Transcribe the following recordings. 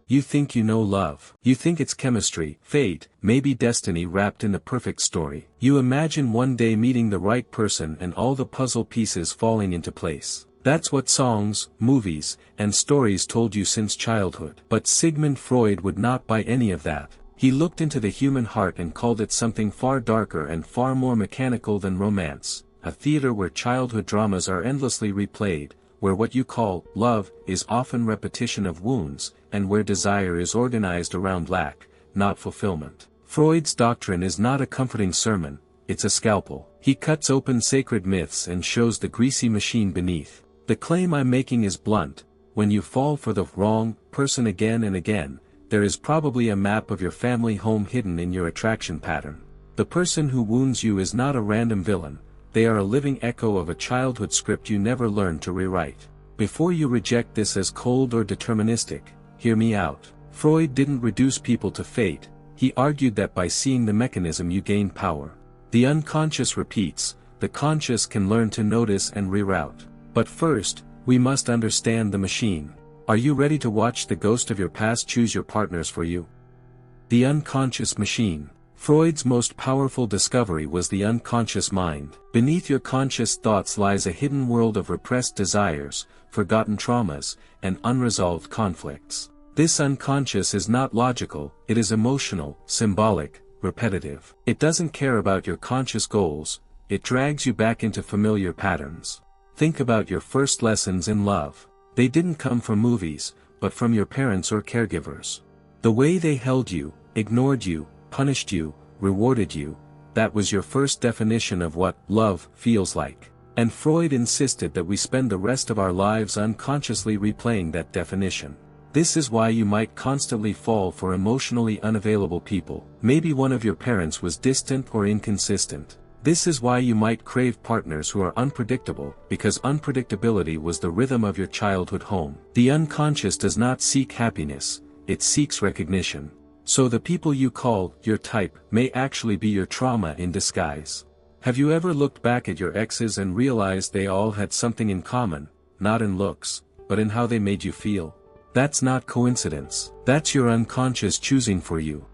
You think you know love. You think it's chemistry, fate, maybe destiny wrapped in a perfect story. You imagine one day meeting the right person and all the puzzle pieces falling into place. That's what songs, movies, and stories told you since childhood. But Sigmund Freud would not buy any of that. He looked into the human heart and called it something far darker and far more mechanical than romance, a theater where childhood dramas are endlessly replayed, where what you call love is often repetition of wounds, and where desire is organized around lack, not fulfillment. Freud's doctrine is not a comforting sermon, it's a scalpel. He cuts open sacred myths and shows the greasy machine beneath. The claim I'm making is blunt: when you fall for the wrong person again and again, there is probably a map of your family home hidden in your attraction pattern. The person who wounds you is not a random villain. They are a living echo of a childhood script you never learned to rewrite. Before you reject this as cold or deterministic, hear me out. Freud didn't reduce people to fate, he argued that by seeing the mechanism you gain power. The unconscious repeats, the conscious can learn to notice and reroute. But first, we must understand the machine. Are you ready to watch the ghost of your past choose your partners for you? The unconscious machine. Freud's most powerful discovery was the unconscious mind. Beneath your conscious thoughts lies a hidden world of repressed desires, forgotten traumas, and unresolved conflicts. This unconscious is not logical, it is emotional, symbolic, repetitive. It doesn't care about your conscious goals, it drags you back into familiar patterns. Think about your first lessons in love. They didn't come from movies, but from your parents or caregivers. The way they held you, ignored you, punished you, rewarded you, that was your first definition of what love feels like. And Freud insisted that we spend the rest of our lives unconsciously replaying that definition. This is why you might constantly fall for emotionally unavailable people. Maybe one of your parents was distant or inconsistent. This is why you might crave partners who are unpredictable, because unpredictability was the rhythm of your childhood home. The unconscious does not seek happiness, it seeks recognition. So the people you call your type may actually be your trauma in disguise. Have you ever looked back at your exes and realized they all had something in common, not in looks, but in how they made you feel? That's not coincidence. That's your unconscious choosing for you.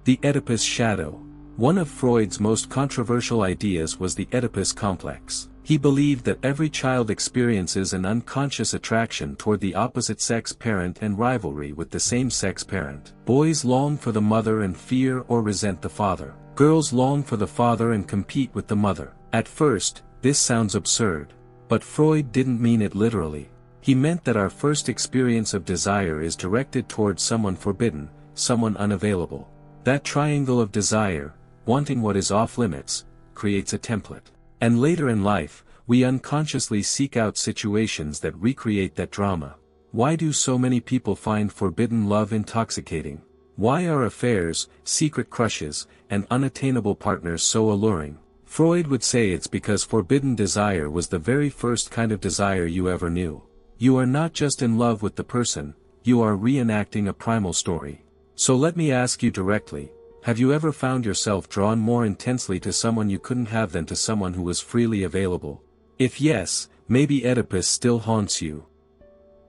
The Oedipus Shadow. One of Freud's most controversial ideas was the Oedipus complex. He believed that every child experiences an unconscious attraction toward the opposite-sex parent and rivalry with the same-sex parent. Boys long for the mother and fear or resent the father. Girls long for the father and compete with the mother. At first, this sounds absurd. But Freud didn't mean it literally. He meant that our first experience of desire is directed toward someone forbidden, someone unavailable. That triangle of desire, wanting what is off-limits, creates a template. And later in life, we unconsciously seek out situations that recreate that drama. Why do so many people find forbidden love intoxicating? Why are affairs, secret crushes, and unattainable partners so alluring? Freud would say it's because forbidden desire was the very first kind of desire you ever knew. You are not just in love with the person, you are reenacting a primal story. So let me ask you directly. Have you ever found yourself drawn more intensely to someone you couldn't have than to someone who was freely available? If yes, maybe Oedipus still haunts you.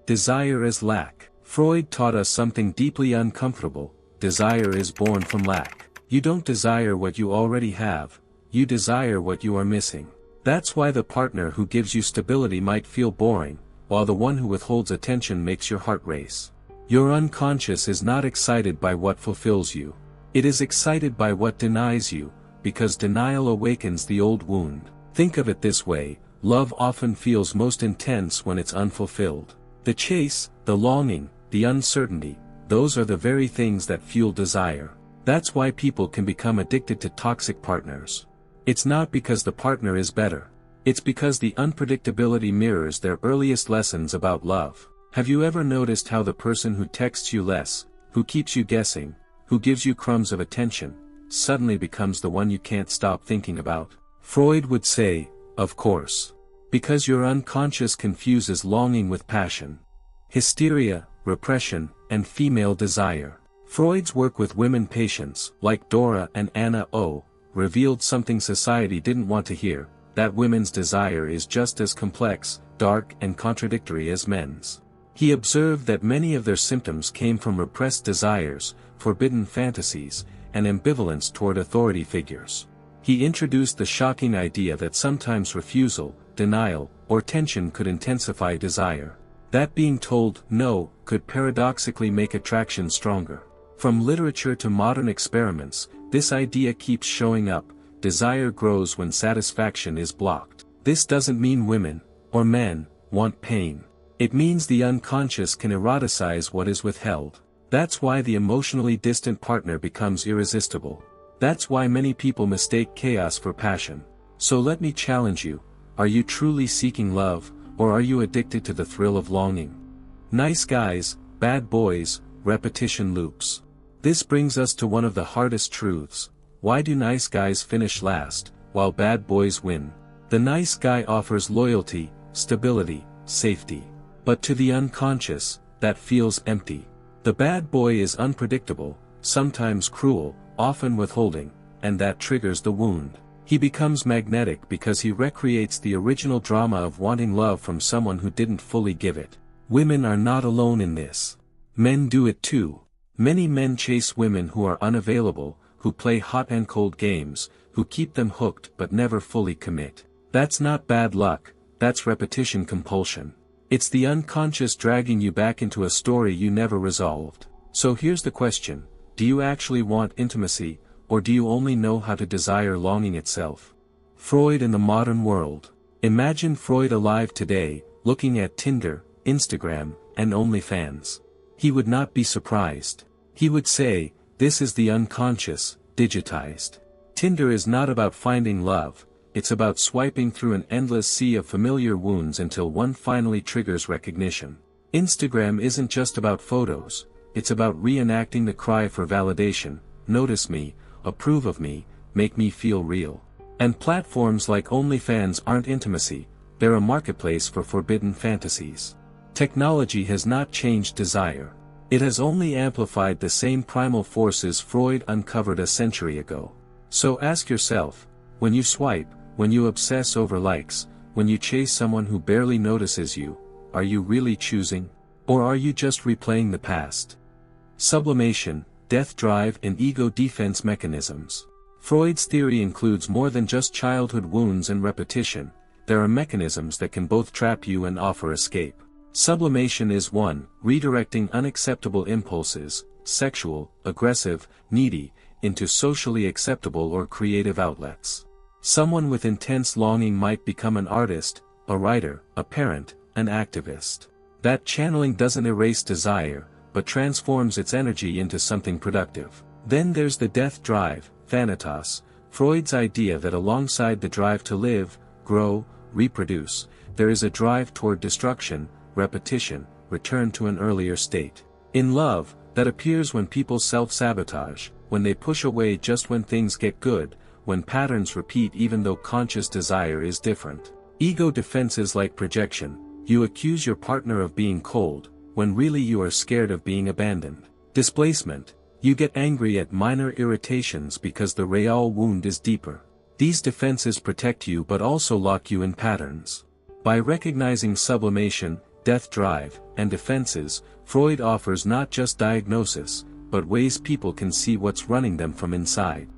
Desire is lack. Freud taught us something deeply uncomfortable. Desire is born from lack. You don't desire what you already have, you desire what you are missing. That's why the partner who gives you stability might feel boring, while the one who withholds attention makes your heart race. Your unconscious is not excited by what fulfills you. It is excited by what denies you, because denial awakens the old wound. Think of it this way, love often feels most intense when it's unfulfilled. The chase, the longing, the uncertainty, those are the very things that fuel desire. That's why people can become addicted to toxic partners. It's not because the partner is better. It's because the unpredictability mirrors their earliest lessons about love. Have you ever noticed how the person who texts you less, who keeps you guessing, who gives you crumbs of attention, suddenly becomes the one you can't stop thinking about? Freud would say, of course. Because your unconscious confuses longing with passion. Hysteria, repression, and female desire. Freud's work with women patients, like Dora and Anna O., revealed something society didn't want to hear, that women's desire is just as complex, dark and contradictory as men's. He observed that many of their symptoms came from repressed desires, forbidden fantasies, and ambivalence toward authority figures. He introduced the shocking idea that sometimes refusal, denial, or tension could intensify desire. That being told no could paradoxically make attraction stronger. From literature to modern experiments, this idea keeps showing up: desire grows when satisfaction is blocked. This doesn't mean women, or men, want pain. It means the unconscious can eroticize what is withheld. That's why the emotionally distant partner becomes irresistible. That's why many people mistake chaos for passion. So let me challenge you: are you truly seeking love, or are you addicted to the thrill of longing? Nice guys, bad boys, repetition loops. This brings us to one of the hardest truths: why do nice guys finish last, while bad boys win? The nice guy offers loyalty, stability, safety. But to the unconscious, that feels empty. The bad boy is unpredictable, sometimes cruel, often withholding, and that triggers the wound. He becomes magnetic because he recreates the original drama of wanting love from someone who didn't fully give it. Women are not alone in this. Men do it too. Many men chase women who are unavailable, who play hot and cold games, who keep them hooked but never fully commit. That's not bad luck, that's repetition compulsion. It's the unconscious dragging you back into a story you never resolved. So here's the question: do you actually want intimacy, or do you only know how to desire longing itself? Freud in the modern world. Imagine Freud alive today, looking at Tinder, Instagram, and OnlyFans. He would not be surprised. He would say, this is the unconscious, digitized. Tinder is not about finding love, it's about swiping through an endless sea of familiar wounds until one finally triggers recognition. Instagram isn't just about photos, it's about reenacting the cry for validation: notice me, approve of me, make me feel real. And platforms like OnlyFans aren't intimacy, they're a marketplace for forbidden fantasies. Technology has not changed desire. It has only amplified the same primal forces Freud uncovered a century ago. So ask yourself, when you swipe, when you obsess over likes, when you chase someone who barely notices you, are you really choosing? Or are you just replaying the past? Sublimation, death drive, and ego defense mechanisms. Freud's theory includes more than just childhood wounds and repetition. There are mechanisms that can both trap you and offer escape. Sublimation is 1. Redirecting unacceptable impulses, sexual, aggressive, needy, into socially acceptable or creative outlets. Someone with intense longing might become an artist, a writer, a parent, an activist. That channeling doesn't erase desire, but transforms its energy into something productive. Then there's the death drive, thanatos, Freud's idea that alongside the drive to live, grow, reproduce, there is a drive toward destruction, repetition, return to an earlier state. In love, that appears when people self-sabotage, when they push away just when things get good, when patterns repeat even though conscious desire is different. Ego defenses like projection: you accuse your partner of being cold, when really you are scared of being abandoned. Displacement: you get angry at minor irritations because the real wound is deeper. These defenses protect you but also lock you in patterns. By recognizing sublimation, death drive, and defenses, Freud offers not just diagnosis, but ways people can see what's running them from inside.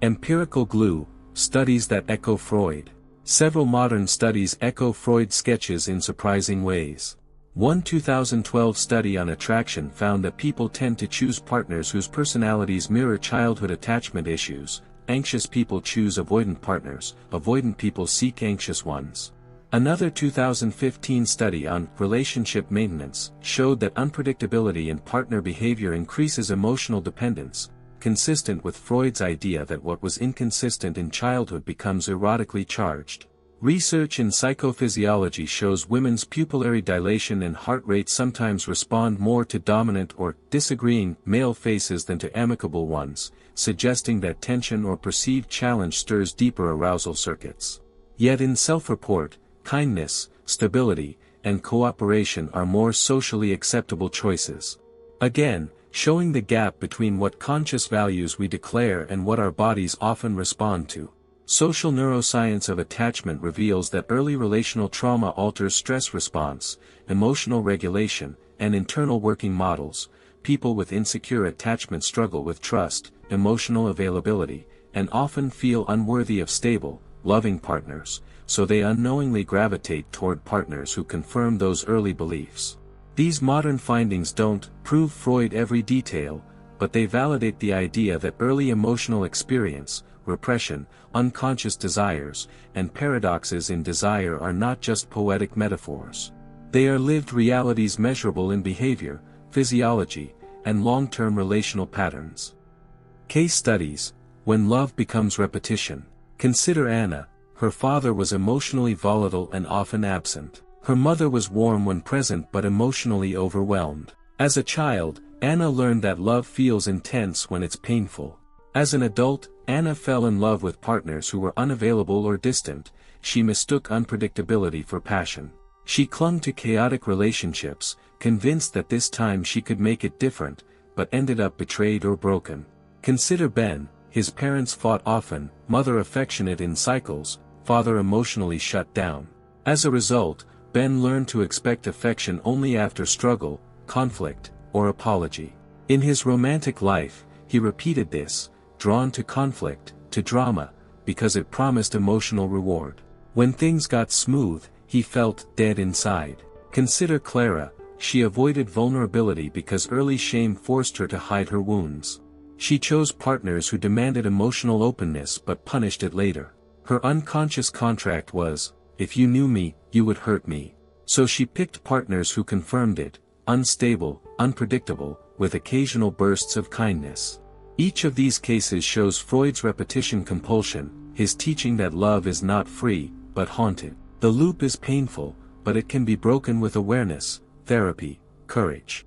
Empirical glue, studies that echo Freud. Several modern studies echo Freud's sketches in surprising ways. One 2012 study on attraction found that people tend to choose partners whose personalities mirror childhood attachment issues. Anxious people choose avoidant partners, avoidant people seek anxious ones. Another 2015 study on relationship maintenance showed that unpredictability in partner behavior increases emotional dependence, consistent with Freud's idea that what was inconsistent in childhood becomes erotically charged. Research in psychophysiology shows women's pupillary dilation and heart rate sometimes respond more to dominant or disagreeing male faces than to amicable ones, suggesting that tension or perceived challenge stirs deeper arousal circuits. Yet in self-report, kindness, stability, and cooperation are more socially acceptable choices. Again, showing the gap between what conscious values we declare and what our bodies often respond to. Social neuroscience of attachment reveals that early relational trauma alters stress response, emotional regulation, and internal working models. People with insecure attachment struggle with trust, emotional availability, and often feel unworthy of stable, loving partners, so they unknowingly gravitate toward partners who confirm those early beliefs. These modern findings don't prove Freud every detail, but they validate the idea that early emotional experience, repression, unconscious desires, and paradoxes in desire are not just poetic metaphors. They are lived realities measurable in behavior, physiology, and long-term relational patterns. Case studies: when love becomes repetition. Consider Anna. Her father was emotionally volatile and often absent. Her mother was warm when present but emotionally overwhelmed. As a child, Anna learned that love feels intense when it's painful. As an adult, Anna fell in love with partners who were unavailable or distant. She mistook unpredictability for passion. She clung to chaotic relationships, convinced that this time she could make it different, but ended up betrayed or broken. Consider Ben. His parents fought often, mother affectionate in cycles, father emotionally shut down. As a result, Ben learned to expect affection only after struggle, conflict, or apology. In his romantic life, he repeated this, drawn to conflict, to drama, because it promised emotional reward. When things got smooth, he felt dead inside. Consider Clara. She avoided vulnerability because early shame forced her to hide her wounds. She chose partners who demanded emotional openness but punished it later. Her unconscious contract was, if you knew me, you would hurt me. So she picked partners who confirmed it, unstable, unpredictable, with occasional bursts of kindness. Each of these cases shows Freud's repetition compulsion, his teaching that love is not free, but haunted. The loop is painful, but it can be broken with awareness, therapy, courage.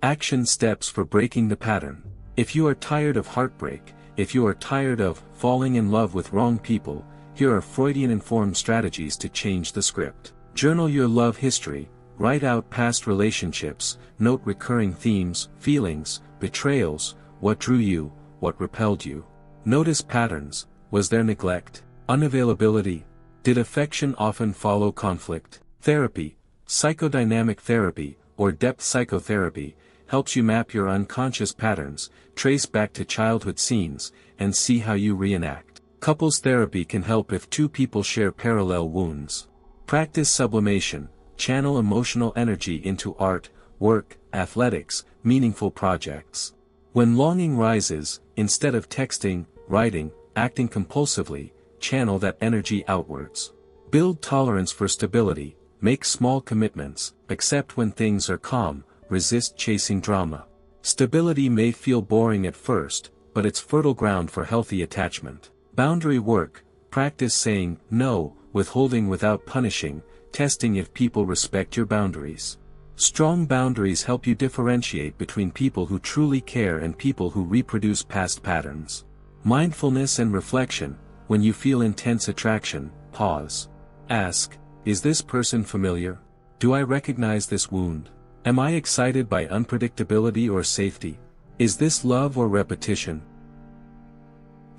Action steps for breaking the pattern. If you are tired of heartbreak, if you are tired of falling in love with wrong people, here are Freudian-informed strategies to change the script. Journal your love history, write out past relationships, note recurring themes, feelings, betrayals, what drew you, what repelled you. Notice patterns: was there neglect, unavailability? Did affection often follow conflict? Therapy, psychodynamic therapy, or depth psychotherapy, helps you map your unconscious patterns, trace back to childhood scenes, and see how you reenact. Couples therapy can help if two people share parallel wounds. Practice sublimation, channel emotional energy into art, work, athletics, meaningful projects. When longing rises, instead of texting, writing, acting compulsively, channel that energy outwards. Build tolerance for stability, make small commitments, accept when things are calm, resist chasing drama. Stability may feel boring at first, but it's fertile ground for healthy attachment. Boundary work, practice saying no, withholding without punishing, testing if people respect your boundaries. Strong boundaries help you differentiate between people who truly care and people who reproduce past patterns. Mindfulness and reflection, when you feel intense attraction, pause. Ask, is this person familiar? Do I recognize this wound? Am I excited by unpredictability or safety? Is this love or repetition?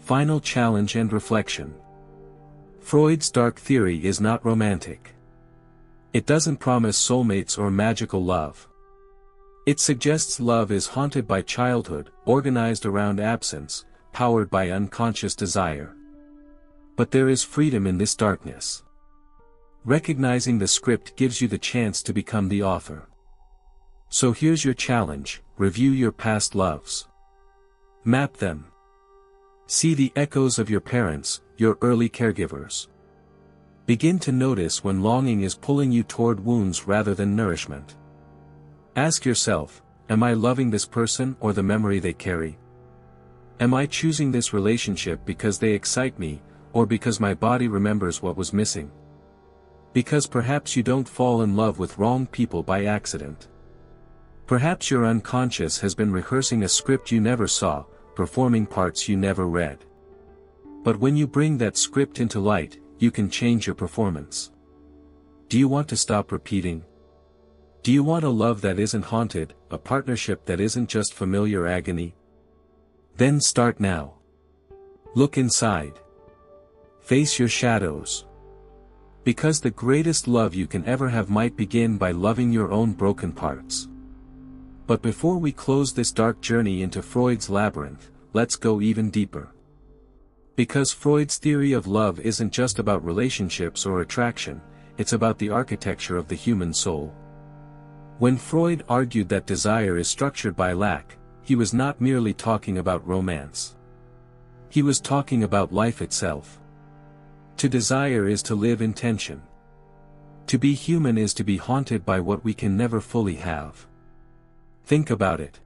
Final challenge and reflection. Freud's dark theory is not romantic. It doesn't promise soulmates or magical love. It suggests love is haunted by childhood, organized around absence, powered by unconscious desire. But there is freedom in this darkness. Recognizing the script gives you the chance to become the author. So here's your challenge: review your past loves. Map them. See the echoes of your parents, your early caregivers. Begin to notice when longing is pulling you toward wounds rather than nourishment. Ask yourself, am I loving this person or the memory they carry? Am I choosing this relationship because they excite me, or because my body remembers what was missing? Because perhaps you don't fall in love with wrong people by accident. Perhaps your unconscious has been rehearsing a script you never saw, performing parts you never read. But when you bring that script into light, you can change your performance. Do you want to stop repeating? Do you want a love that isn't haunted, a partnership that isn't just familiar agony? Then start now. Look inside. Face your shadows. Because the greatest love you can ever have might begin by loving your own broken parts. But before we close this dark journey into Freud's labyrinth, let's go even deeper. Because Freud's theory of love isn't just about relationships or attraction, it's about the architecture of the human soul. When Freud argued that desire is structured by lack, he was not merely talking about romance. He was talking about life itself. To desire is to live in tension. To be human is to be haunted by what we can never fully have. Think about it.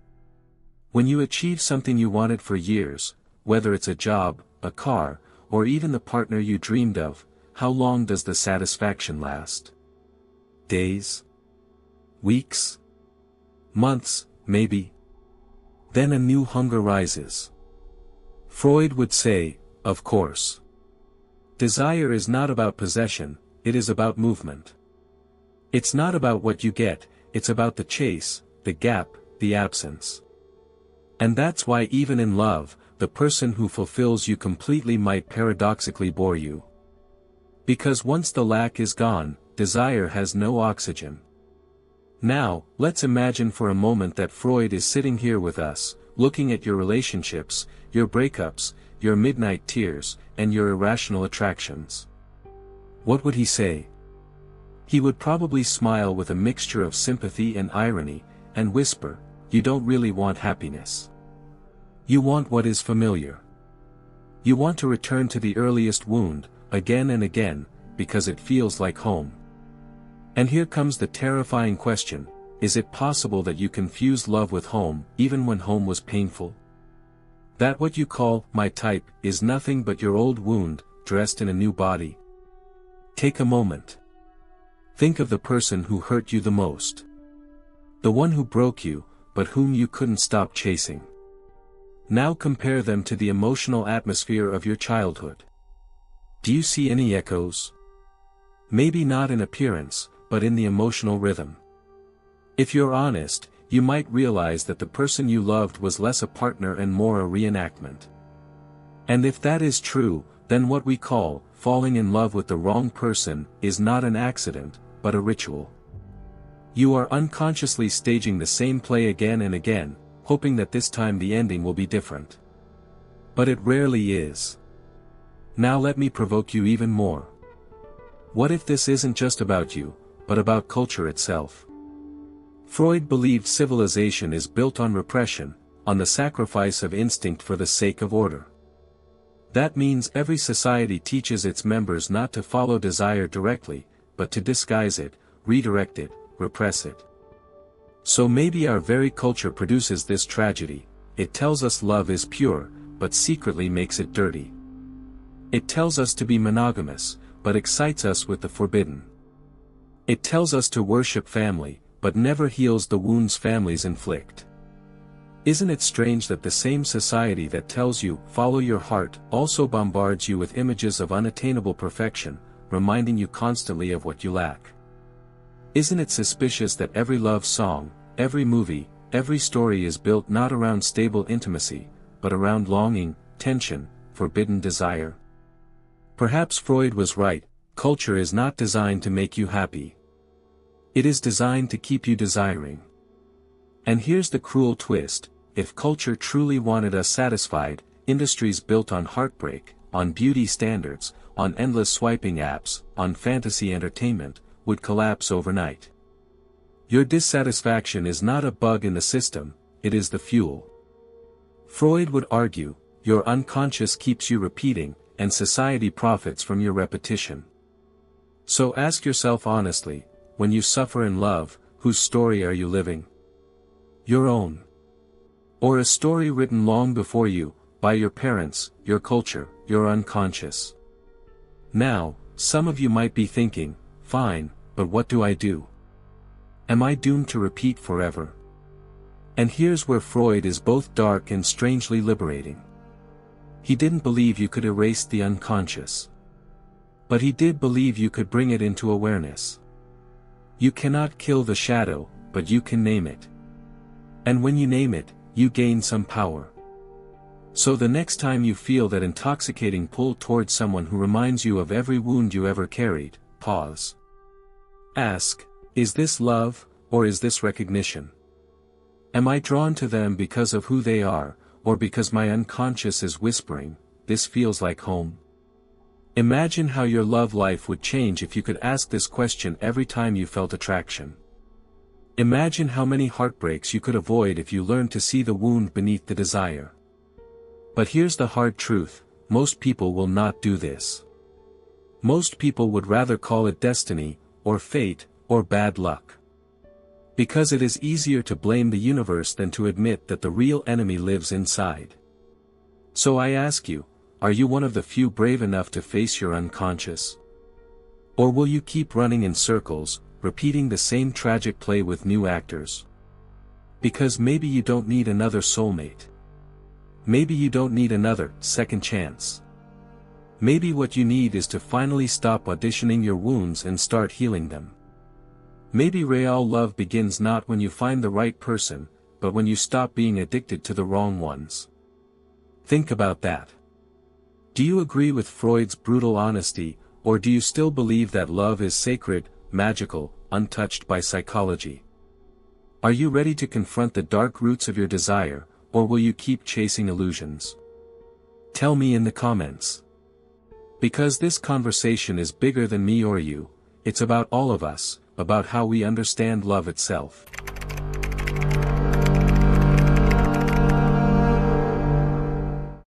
When you achieve something you wanted for years, whether it's a job, a car, or even the partner you dreamed of, how long does the satisfaction last? Days? Weeks? Months, maybe? Then a new hunger rises. Freud would say, of course. Desire is not about possession, it is about movement. It's not about what you get, it's about the chase, the gap, the absence. And that's why even in love, the person who fulfills you completely might paradoxically bore you. Because once the lack is gone, desire has no oxygen. Now, let's imagine for a moment that Freud is sitting here with us, looking at your relationships, your breakups, your midnight tears, and your irrational attractions. What would he say? He would probably smile with a mixture of sympathy and irony, and whisper, "You don't really want happiness. You want what is familiar. You want to return to the earliest wound, again and again, because it feels like home." And here comes the terrifying question, is it possible that you confuse love with home, even when home was painful? That what you call my type is nothing but your old wound, dressed in a new body. Take a moment. Think of the person who hurt you the most. The one who broke you, but whom you couldn't stop chasing. Now compare them to the emotional atmosphere of your childhood. Do you see any echoes? Maybe not in appearance, but in the emotional rhythm. If you're honest, you might realize that the person you loved was less a partner and more a reenactment. And if that is true, then what we call falling in love with the wrong person is not an accident, but a ritual. You are unconsciously staging the same play again and again, hoping that this time the ending will be different. But it rarely is. Now let me provoke you even more. What if this isn't just about you, but about culture itself? Freud believed civilization is built on repression, on the sacrifice of instinct for the sake of order. That means every society teaches its members not to follow desire directly, but to disguise it, redirect it, repress it. So maybe our very culture produces this tragedy. It tells us love is pure, but secretly makes it dirty. It tells us to be monogamous, but excites us with the forbidden. It tells us to worship family, but never heals the wounds families inflict. Isn't it strange that the same society that tells you, follow your heart, also bombards you with images of unattainable perfection, reminding you constantly of what you lack? Isn't it suspicious that every love song, every movie, every story is built not around stable intimacy, but around longing, tension, forbidden desire? Perhaps Freud was right, culture is not designed to make you happy. It is designed to keep you desiring. And here's the cruel twist, if culture truly wanted us satisfied, industries built on heartbreak, on beauty standards, on endless swiping apps, on fantasy entertainment, would collapse overnight. Your dissatisfaction is not a bug in the system, it is the fuel. Freud would argue, your unconscious keeps you repeating, and society profits from your repetition. So ask yourself honestly, when you suffer in love, whose story are you living? Your own. Or a story written long before you, by your parents, your culture, your unconscious? Now, some of you might be thinking, fine, but what do I do? Am I doomed to repeat forever? And here's where Freud is both dark and strangely liberating. He didn't believe you could erase the unconscious. But he did believe you could bring it into awareness. You cannot kill the shadow, but you can name it. And when you name it, you gain some power. So the next time you feel that intoxicating pull towards someone who reminds you of every wound you ever carried, pause. Ask, is this love, or is this recognition? Am I drawn to them because of who they are, or because my unconscious is whispering, this feels like home? Imagine how your love life would change if you could ask this question every time you felt attraction. Imagine how many heartbreaks you could avoid if you learned to see the wound beneath the desire. But here's the hard truth, most people will not do this. Most people would rather call it destiny, or fate, or bad luck. Because it is easier to blame the universe than to admit that the real enemy lives inside. So I ask you, are you one of the few brave enough to face your unconscious? Or will you keep running in circles, repeating the same tragic play with new actors? Because maybe you don't need another soulmate. Maybe you don't need another second chance. Maybe what you need is to finally stop auditioning your wounds and start healing them. Maybe real love begins not when you find the right person, but when you stop being addicted to the wrong ones. Think about that. Do you agree with Freud's brutal honesty, or do you still believe that love is sacred, magical, untouched by psychology? Are you ready to confront the dark roots of your desire, or will you keep chasing illusions? Tell me in the comments. Because this conversation is bigger than me or you, it's about all of us, about how we understand love itself.